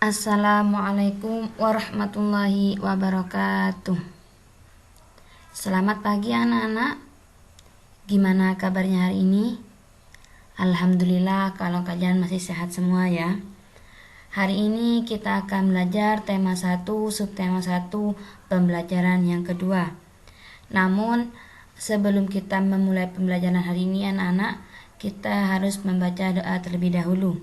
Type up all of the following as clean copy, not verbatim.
Assalamualaikum warahmatullahi wabarakatuh. Selamat pagi anak-anak. Gimana kabarnya hari ini? Alhamdulillah kalau kalian masih sehat semua ya. Hari ini kita akan belajar tema 1, subtema 1, pembelajaran yang kedua. Namun sebelum kita memulai pembelajaran hari ini anak-anak, kita harus membaca doa terlebih dahulu.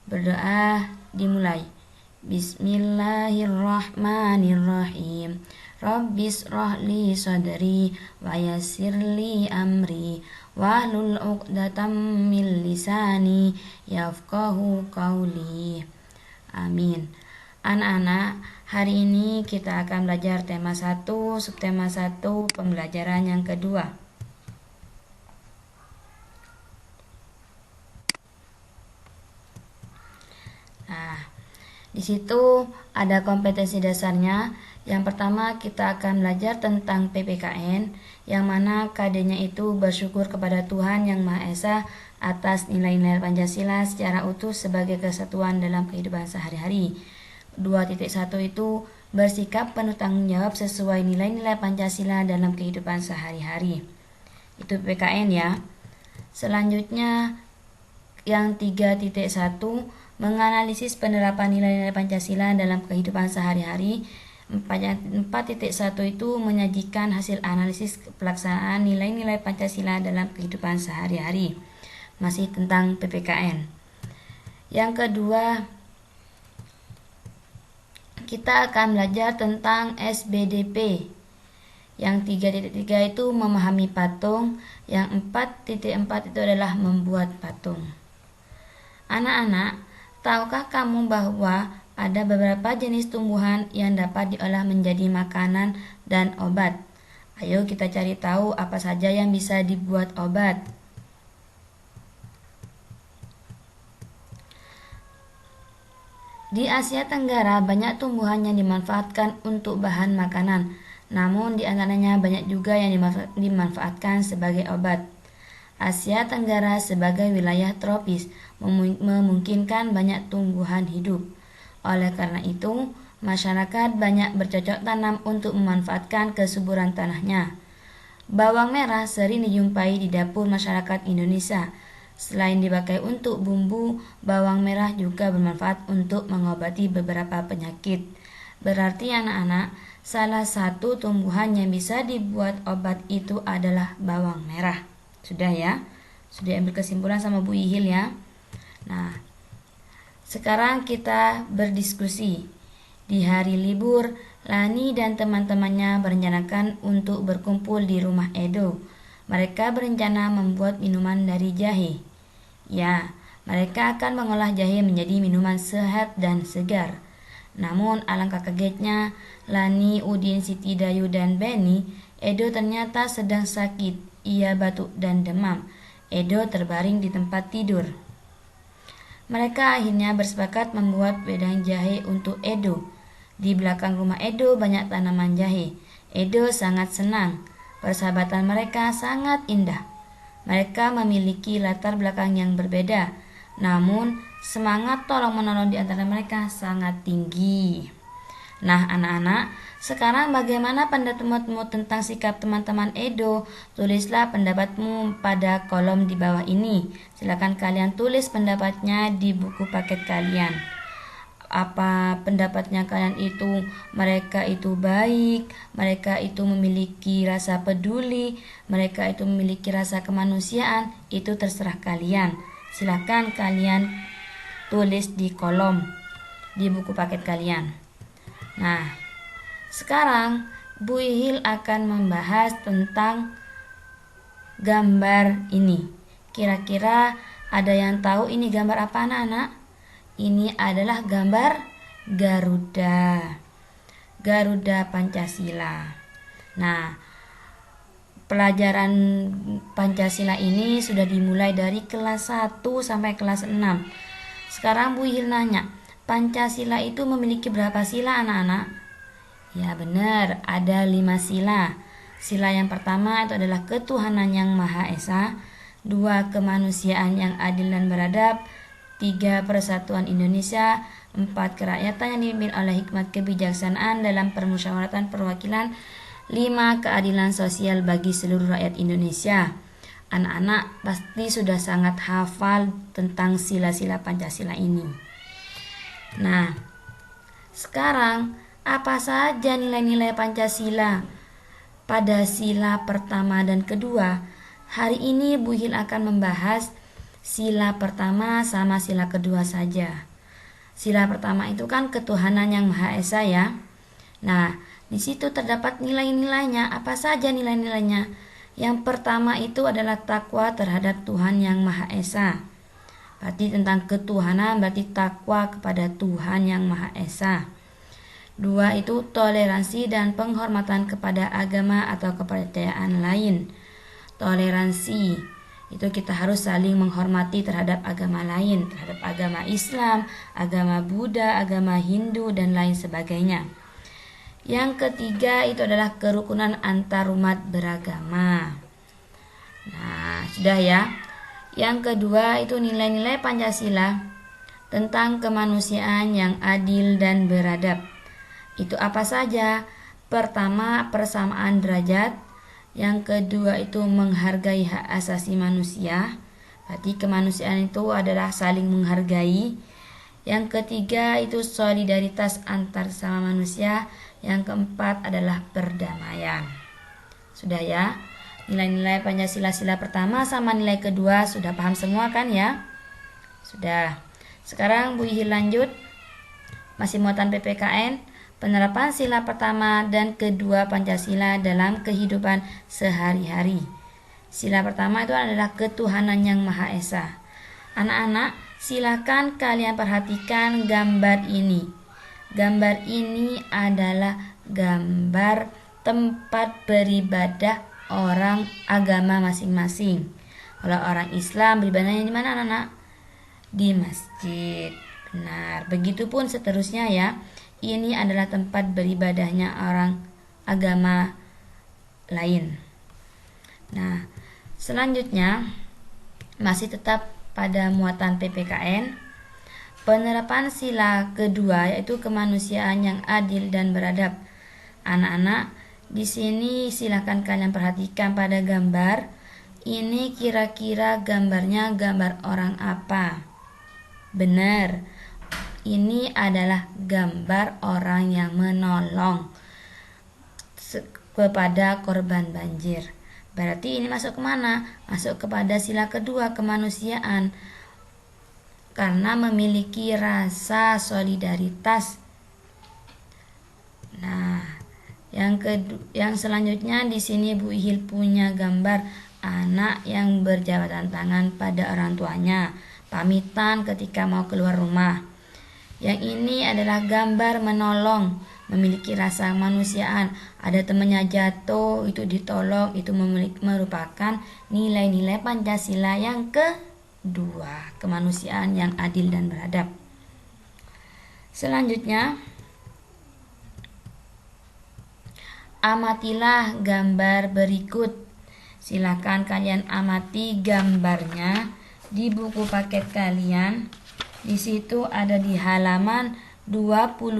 Berdoa dimulai. Bismillahirrahmanirrahim. Rabbis rohli sadri wa yassirli amri wahlul 'uqdatam min lisani yafqahu qawli. Amin. Anak-anak, hari ini kita akan belajar tema 1, subtema 1, pembelajaran yang kedua. Di situ ada kompetensi dasarnya. Yang pertama kita akan belajar tentang PPKN, yang mana KD-nya itu bersyukur kepada Tuhan Yang Maha Esa atas nilai-nilai Pancasila secara utuh sebagai kesatuan dalam kehidupan sehari-hari. 2.1 itu bersikap penuh tanggung jawab sesuai nilai-nilai Pancasila dalam kehidupan sehari-hari. Itu PPKN ya. Selanjutnya yang 3.1 menganalisis penerapan nilai-nilai Pancasila dalam kehidupan sehari-hari. 4.1 itu menyajikan hasil analisis pelaksanaan nilai-nilai Pancasila dalam kehidupan sehari-hari. Masih tentang PPKN. Yang kedua, kita akan belajar tentang SBDP. Yang 3.3 itu memahami patung. Yang 4.4 itu adalah membuat patung. Anak-anak, tahukah kamu bahwa ada beberapa jenis tumbuhan yang dapat diolah menjadi makanan dan obat? Ayo kita cari tahu apa saja yang bisa dibuat obat. Di Asia Tenggara banyak tumbuhan yang dimanfaatkan untuk bahan makanan, namun di antaranya banyak juga yang dimanfaatkan sebagai obat. Asia Tenggara sebagai wilayah tropis memungkinkan banyak tumbuhan hidup. Oleh karena itu, masyarakat banyak bercocok tanam untuk memanfaatkan kesuburan tanahnya. Bawang merah sering dijumpai di dapur masyarakat Indonesia. Selain dipakai untuk bumbu, bawang merah juga bermanfaat untuk mengobati beberapa penyakit. Berarti anak-anak, salah satu tumbuhan yang bisa dibuat obat itu adalah bawang merah. Sudah ya? Sudah ambil kesimpulan sama Bu Ihil ya? Nah, sekarang kita berdiskusi. Di hari libur, Lani dan teman-temannya berencanakan untuk berkumpul di rumah Edo. Mereka berencana membuat minuman dari jahe. Ya, mereka akan mengolah jahe menjadi minuman sehat dan segar. Namun alangkah kagetnya, Lani, Udin, Siti, Dayu, dan Beni, Edo ternyata sedang sakit. Ia batuk dan demam. Edo terbaring di tempat tidur. Mereka akhirnya bersepakat membuat wedang jahe untuk Edo. Di belakang rumah Edo banyak tanaman jahe. Edo sangat senang. Persahabatan mereka sangat indah. Mereka memiliki latar belakang yang berbeda, namun semangat tolong-menolong di antara mereka sangat tinggi. Nah anak-anak, sekarang bagaimana pendapatmu tentang sikap teman-teman Edo? Tulislah pendapatmu pada kolom di bawah ini. Silakan kalian tulis pendapatnya di buku paket kalian. Apa pendapatnya kalian itu? Mereka itu baik, mereka itu memiliki rasa peduli, mereka itu memiliki rasa kemanusiaan. Itu terserah kalian. Silakan kalian tulis di kolom di buku paket kalian. Nah, sekarang Bu Ihil akan membahas tentang gambar ini. Kira-kira ada yang tahu ini gambar apa anak-anak? Ini adalah gambar Garuda. Garuda Pancasila. Nah, pelajaran Pancasila ini sudah dimulai dari kelas 1 sampai kelas 6. Sekarang Bu Ihil nanya, Pancasila itu memiliki berapa sila anak-anak? Ya benar, ada 5 sila. Sila yang pertama itu adalah ketuhanan yang Maha Esa. 2, kemanusiaan yang adil dan beradab. 3. Persatuan Indonesia. 4. Kerakyatan yang dipimpin oleh hikmat kebijaksanaan dalam permusyawaratan perwakilan. 5. Keadilan sosial bagi seluruh rakyat Indonesia. Anak-anak pasti sudah sangat hafal tentang sila-sila Pancasila ini. Nah, sekarang apa saja nilai-nilai Pancasila pada sila pertama dan kedua? Hari ini Bu Hil akan membahas sila pertama sama sila kedua saja. Sila pertama itu kan ketuhanan yang Maha Esa ya. Nah, di situ terdapat nilai-nilainya. Apa saja nilai-nilainya? Yang pertama itu adalah takwa terhadap Tuhan yang Maha Esa. Berarti tentang ketuhanan, berarti takwa kepada Tuhan yang Maha Esa. 2 itu toleransi dan penghormatan kepada agama atau kepercayaan lain. Toleransi itu kita harus saling menghormati terhadap agama lain, terhadap agama Islam, agama Buddha, agama Hindu, dan lain sebagainya. Yang ketiga itu adalah kerukunan antar umat beragama. Nah, sudah ya. Yang kedua itu nilai-nilai Pancasila tentang kemanusiaan yang adil dan beradab. Itu apa saja? Pertama, persamaan derajat. Yang kedua itu menghargai hak asasi manusia. Berarti kemanusiaan itu adalah saling menghargai. Yang ketiga itu solidaritas antar sesama manusia. Yang keempat adalah perdamaian. Sudah ya? Nilai-nilai Pancasila sila pertama sama nilai kedua sudah paham semua kan ya? Sudah. Sekarang Bu Ihil lanjut. Masih muatan PPKN. Penerapan sila pertama dan kedua Pancasila dalam kehidupan sehari-hari. Sila pertama itu adalah ketuhanan yang Maha Esa. Anak-anak, silakan kalian perhatikan gambar ini. Gambar ini adalah gambar tempat beribadah orang agama masing-masing. Kalau orang Islam beribadahnya di mana, anak-anak? Di masjid. Benar. Begitupun seterusnya ya. Ini adalah tempat beribadahnya orang agama lain. Nah, selanjutnya masih tetap pada muatan PPKN. Penerapan sila kedua yaitu kemanusiaan yang adil dan beradab. Anak-anak, di sini silakan kalian perhatikan pada gambar. Ini kira-kira gambarnya gambar orang apa? Benar. Ini adalah gambar orang yang menolong kepada korban banjir. Berarti ini masuk kemana? Masuk kepada sila kedua, kemanusiaan. Karena memiliki rasa solidaritas. Nah, yang selanjutnya di sini Bu Ihil punya gambar anak yang berjabatan tangan pada orang tuanya, pamitan ketika mau keluar rumah. Yang ini adalah gambar menolong, memiliki rasa kemanusiaan. Ada temannya jatuh, itu ditolong, itu merupakan nilai-nilai Pancasila yang kedua, kemanusiaan yang adil dan beradab. Selanjutnya, amatilah gambar berikut. Silakan kalian amati gambarnya di buku paket kalian. Di situ ada di halaman 25.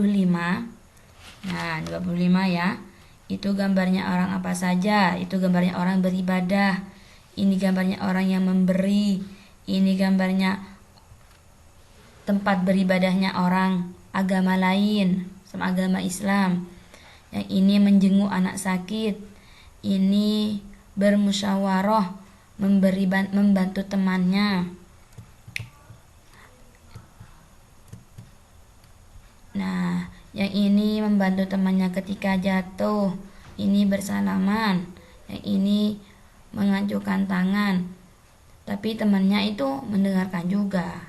Nah, 25 ya. Itu gambarnya orang apa saja? Itu gambarnya orang beribadah. Ini gambarnya orang yang memberi. Ini gambarnya tempat beribadahnya orang agama lain, sama agama Islam. Yang ini menjenguk anak sakit. Ini bermusyawarah, membantu temannya. Nah, yang ini membantu temannya ketika jatuh. Ini bersalaman. Yang ini mengacukan tangan. Tapi temannya itu mendengarkan juga.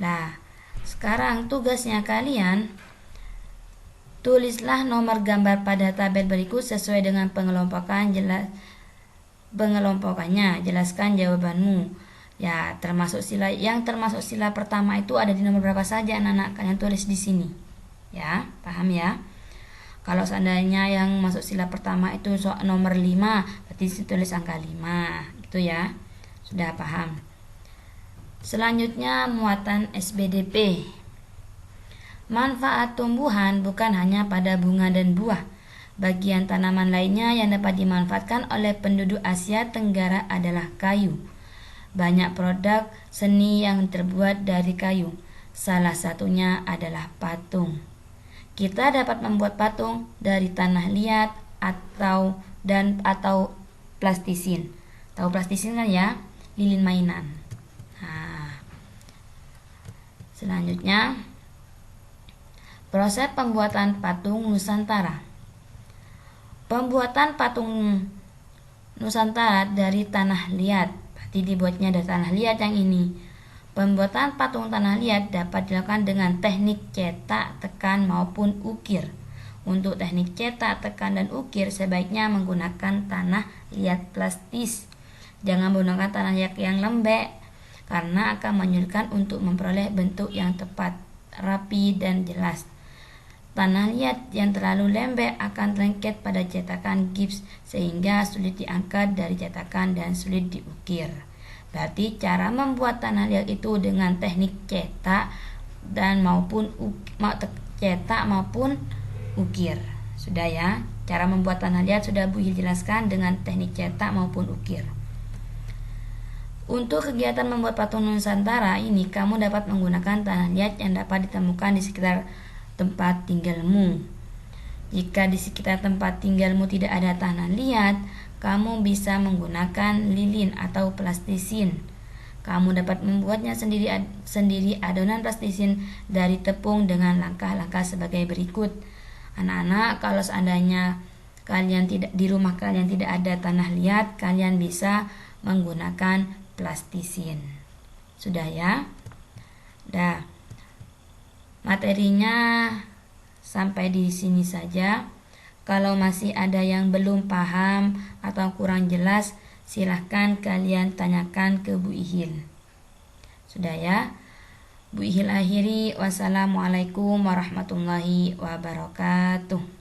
Nah, sekarang tugasnya kalian tulislah nomor gambar pada tabel berikut sesuai dengan pengelompokannya. Jelaskan jawabanmu. Ya, termasuk sila pertama itu ada di nomor berapa saja, anak-anak? Kalian tulis di sini. Ya, paham ya? Kalau seandainya yang masuk sila pertama itu nomor 5, berarti tulis angka 5. Itu ya. Sudah paham. Selanjutnya, muatan SBDP. Manfaat tumbuhan bukan hanya pada bunga dan buah. Bagian tanaman lainnya yang dapat dimanfaatkan oleh penduduk Asia Tenggara adalah kayu. Banyak produk seni yang terbuat dari kayu. Salah satunya adalah patung. Kita dapat membuat patung dari tanah liat atau plastisin. Tahu plastisin kan ya? Lilin mainan. Nah, selanjutnya, proses pembuatan patung Nusantara. Pembuatan patung Nusantara dari tanah liat. Berarti dibuatnya dari tanah liat yang ini. Pembuatan patung tanah liat dapat dilakukan dengan teknik cetak, tekan maupun ukir. Untuk teknik cetak, tekan, dan ukir sebaiknya menggunakan tanah liat plastis. Jangan menggunakan tanah liat yang lembek karena akan menyulitkan untuk memperoleh bentuk yang tepat, rapi, dan jelas. Tanah liat yang terlalu lembek akan lengket pada cetakan gips sehingga sulit diangkat dari cetakan dan sulit diukir. Berarti cara membuat tanah liat itu dengan teknik cetak maupun ukir. Sudah ya, cara membuat tanah liat sudah Bu Il jelaskan dengan teknik cetak maupun ukir. Untuk kegiatan membuat patung Nusantara ini, kamu dapat menggunakan tanah liat yang dapat ditemukan di sekitar tempat tinggalmu. Jika di sekitar tempat tinggalmu tidak ada tanah liat, kamu bisa menggunakan lilin atau plastisin. Kamu dapat membuatnya sendiri adonan plastisin dari tepung dengan langkah-langkah sebagai berikut. Anak-anak, kalau seandainya di rumah kalian tidak ada tanah liat, kalian bisa menggunakan plastisin. Sudah ya? Materinya sampai di sini saja. Kalau masih ada yang belum paham atau kurang jelas, silahkan kalian tanyakan ke Bu Ihil. Sudah ya? Bu Ihil akhiri. Wassalamualaikum warahmatullahi wabarakatuh.